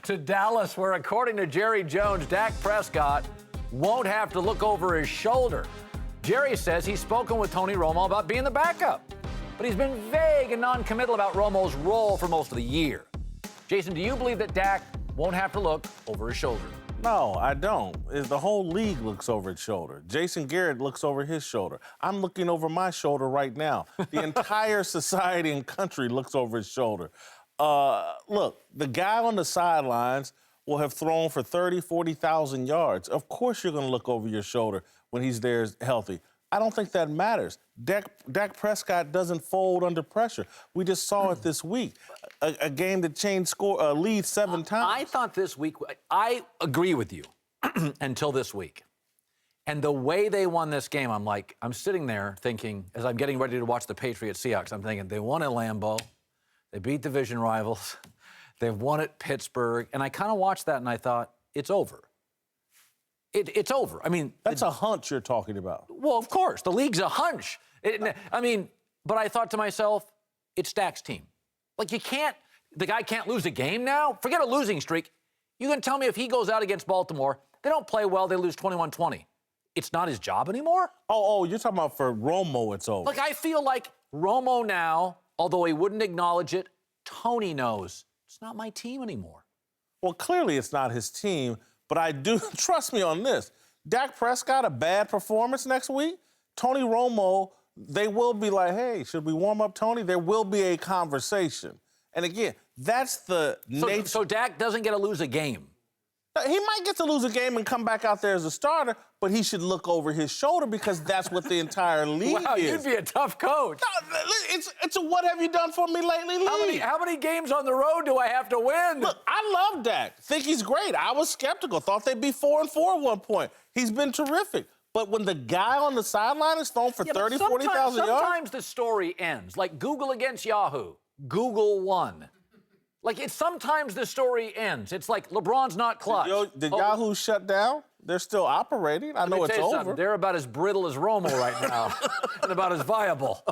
to Dallas, where, according to Jerry Jones, Dak Prescott won't have to look over his shoulder. Jerry says he's spoken with Tony Romo about being the backup, but he's been vague and non-committal about Romo's role for most of the year. Jason, do you believe that Dak won't have to look over his shoulder? No, I don't. The whole league looks over its shoulder. Jason Garrett looks over his shoulder. I'm looking over my shoulder right now. The entire society and country looks over his shoulder. Look, the guy on the sidelines will have thrown for 30, 40,000 yards. Of course you're going to look over your shoulder when he's there healthy. I don't think that matters. Dak Prescott doesn't fold under pressure. We just saw it this week. A game that changed lead 7 times. I thought this week, I agree with you until this week. And the way they won this game, I'm sitting there thinking, as I'm getting ready to watch the Patriots Seahawks, I'm thinking, they won at Lambeau. They beat division rivals. They've won at Pittsburgh. And I kind of watched that and I thought, it's over. It's over. I mean... That's a hunch you're talking about. Well, of course. The league's a hunch. But I thought to myself, it's Dak's team. Like, the guy can't lose a game now? Forget a losing streak. You can tell me if he goes out against Baltimore, they don't play well, they lose 21-20. It's not his job anymore? Oh, you're talking about for Romo, it's over. Look, I feel like Romo now, although he wouldn't acknowledge it, Tony knows it's not my team anymore. Well, clearly it's not his team, but I do, trust me on this, Dak Prescott, a bad performance next week, Tony Romo, they will be like, hey, should we warm up Tony? There will be a conversation. And again, that's the nature. So Dak doesn't get to lose a game. He might get to lose a game and come back out there as a starter, but he should look over his shoulder because that's what the entire league is. Wow, you'd be a tough coach. No, it's a what have you done for me lately league. How many games on the road do I have to win? Look, I love Dak. Think he's great. I was skeptical. Thought they'd be 4-4 at one point. He's been terrific. But when the guy on the sideline is thrown for 30, 40,000 yards... Sometimes the story ends. Like Google against Yahoo. Google won. Sometimes the story ends. It's like LeBron's not clutch. Did Yahoo shut down? They're still operating. I know it's over. They're about as brittle as Romo right now and about as viable.